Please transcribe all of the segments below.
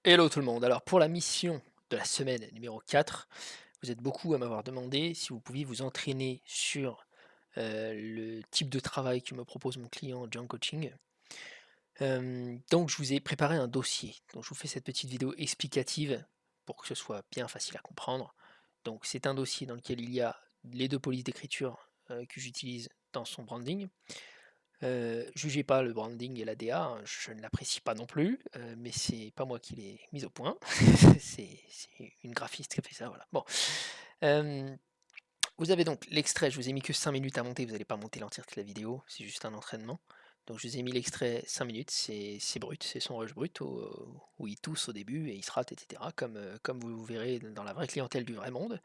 Hello tout le monde, alors pour la mission de la semaine numéro 4, vous êtes beaucoup à m'avoir demandé si vous pouviez vous entraîner sur le type de travail que me propose mon client John Coaching. Donc je vous ai préparé un dossier, donc je vous fais cette petite vidéo explicative pour que ce soit bien facile à comprendre. Donc c'est un dossier dans lequel il y a les deux polices d'écriture que j'utilise dans son branding. Jugez pas le branding et la DA, hein, je ne l'apprécie pas non plus, mais c'est pas moi qui l'ai mise au point. C'est une graphiste qui a fait ça, voilà. Bon. Vous avez donc l'extrait, je vous ai mis que 5 minutes à monter, vous n'allez pas monter l'entièreté de la vidéo, c'est juste un entraînement. Donc je vous ai mis l'extrait 5 minutes, c'est brut, c'est son rush brut où il tousse au début et il se rate, etc. Comme vous verrez dans la vraie clientèle du vrai monde.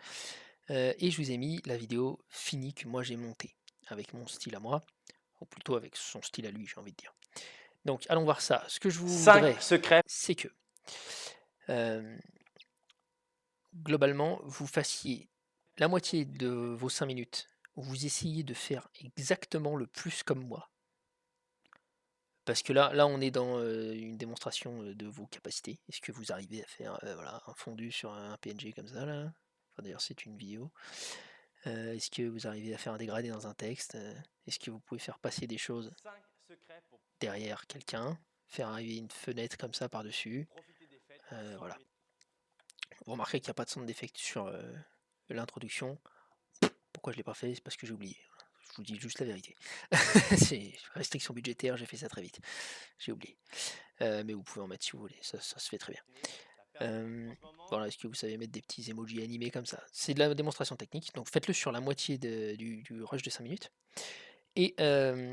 Et je vous ai mis la vidéo finie que moi j'ai montée, avec mon style à moi, ou plutôt avec son style à lui, j'ai envie de dire. Donc allons voir ça. Ce que je vous 5 voudrais, secrets. c'est que globalement, vous fassiez la moitié de vos 5 minutes où vous essayez de faire exactement le plus comme moi. Parce que là on est dans une démonstration de vos capacités. Est-ce que vous arrivez à faire voilà, un fondu sur un PNG comme ça là? Enfin, d'ailleurs, c'est une vidéo. Est-ce que vous arrivez à faire un dégradé dans un texte? Est-ce que vous pouvez faire passer des choses 5 secrets pour derrière quelqu'un? Faire arriver une fenêtre comme ça par-dessus? profiter des fêtes sans Voilà. nuit. Vous remarquez qu'il n'y a pas de sound d'effect sur l'introduction. Pourquoi je ne l'ai pas fait? C'est parce que j'ai oublié. Je vous dis juste la vérité. C'est restriction budgétaire, j'ai fait ça très vite. J'ai oublié. Mais vous pouvez en mettre si vous voulez, ça se fait très bien. T'as perdu. En ce moment, Voilà, est-ce que vous savez mettre des petits emojis animés comme ça? C'est de la démonstration technique, donc faites-le sur la moitié du rush de 5 minutes. Et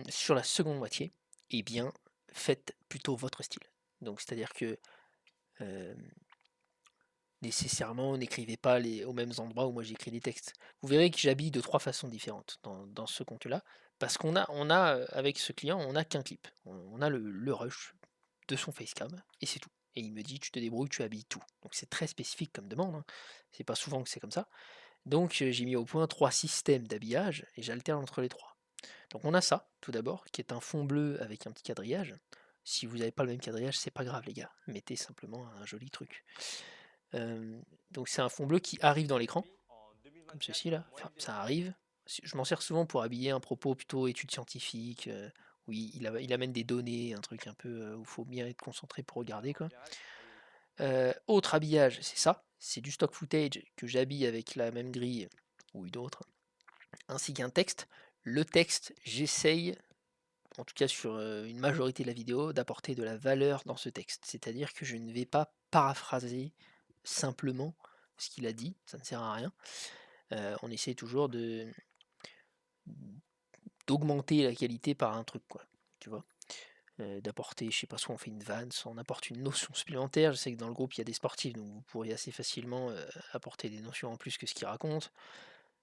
sur la seconde moitié, eh bien, faites plutôt votre style. Donc c'est-à-dire que euh, nécessairement, n'écrivez pas aux mêmes endroits où moi j'écris les textes. Vous verrez que j'habille de 3 façons différentes dans ce contenu-là, parce avec ce client, on n'a qu'un clip. On a le rush de son facecam, et c'est tout. Et il me dit, tu te débrouilles, tu habilles tout. Donc c'est très spécifique comme demande, hein. C'est pas souvent que c'est comme ça. Donc j'ai mis au point 3 systèmes d'habillage, et j'alterne entre les trois. Donc on a ça, tout d'abord, qui est un fond bleu avec un petit quadrillage. Si vous n'avez pas le même quadrillage, c'est pas grave les gars, mettez simplement un joli truc. Donc c'est un fond bleu qui arrive dans l'écran, en comme 2024, ceci là, moins enfin une ça démonstration. arrive. Je m'en sers souvent pour habiller un propos plutôt études scientifiques, où il amène des données, un truc un peu où il faut bien être concentré pour regarder En quoi. général, allez, Autre habillage, c'est ça, c'est du stock footage que j'habille avec la même grille ou une autre, ainsi qu'un texte. Le texte, j'essaye, en tout cas sur une majorité de la vidéo, d'apporter de la valeur dans ce texte. C'est-à-dire que je ne vais pas paraphraser simplement ce qu'il a dit, ça ne sert à rien. On essaie toujours d'augmenter la qualité par un truc, quoi. Tu vois, d'apporter, je sais pas, soit on fait une vanne, soit on apporte une notion supplémentaire. Je sais que dans le groupe il y a des sportifs, donc vous pourriez assez facilement apporter des notions en plus que ce qu'ils racontent.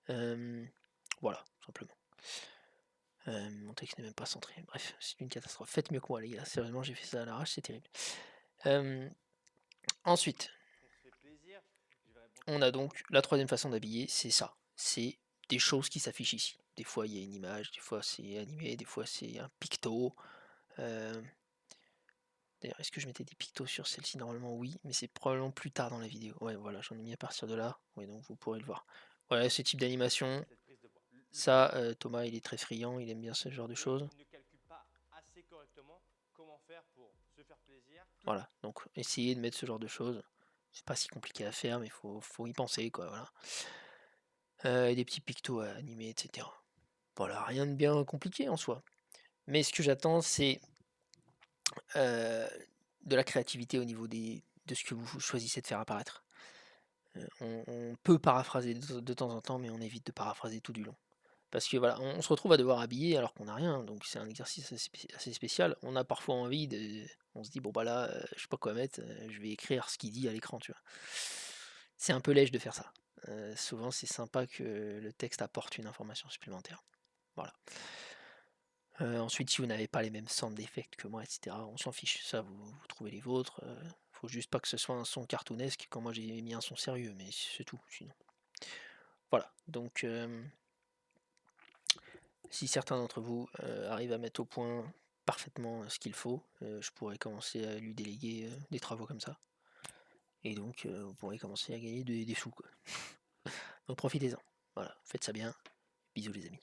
Voilà, simplement. Mon texte n'est même pas centré. Bref, c'est une catastrophe. Faites mieux que moi, les gars. Sérieusement, j'ai fait ça à l'arrache, c'est terrible. Ensuite, on se fait plaisir. Je vais répondre on a donc la troisième façon d'habiller, c'est ça. C'est des choses qui s'affichent ici. Des fois, il y a une image, des fois, c'est animé, des fois, c'est un picto. Euh, D'ailleurs, est-ce que je mettais des pictos sur celle-ci? Normalement, oui, mais c'est probablement plus tard dans la vidéo. Ouais, voilà, j'en ai mis à partir de là. Ouais, donc vous pourrez le voir. Voilà, ce type d'animation. cette prise de poids. Ça, Thomas, il est très friand, il aime bien ce genre de Et choses. il ne calcule pas assez correctement comment faire pour se faire plaisir. Voilà, donc essayez de mettre ce genre de choses. C'est pas si compliqué à faire, mais faut y penser, quoi, voilà. Et des petits pictos à animer, etc. Voilà, rien de bien compliqué en soi. Mais ce que j'attends, c'est de la créativité au niveau de ce que vous choisissez de faire apparaître. On peut paraphraser de temps en temps, mais on évite de paraphraser tout du long. Parce que voilà, on se retrouve à devoir habiller alors qu'on n'a rien, donc c'est un exercice assez spécial. On a parfois envie de. On se dit, bon bah là, je sais pas quoi mettre, je vais écrire ce qu'il dit à l'écran, tu vois. C'est un peu léger de faire ça. Souvent, c'est sympa que le texte apporte une information supplémentaire. Voilà. Ensuite, si vous n'avez pas les mêmes sound d'effects que moi, etc., on s'en fiche. Ça, vous trouvez les vôtres. Faut juste pas que ce soit un son cartoonesque, quand moi j'ai mis un son sérieux, mais c'est tout, sinon. Voilà. Donc, si certains d'entre vous arrivent à mettre au point parfaitement ce qu'il faut, je pourrais commencer à lui déléguer des travaux comme ça. et donc vous pourrez commencer à gagner des sous, quoi. Donc profitez-en. Voilà, faites ça bien. Bisous les amis.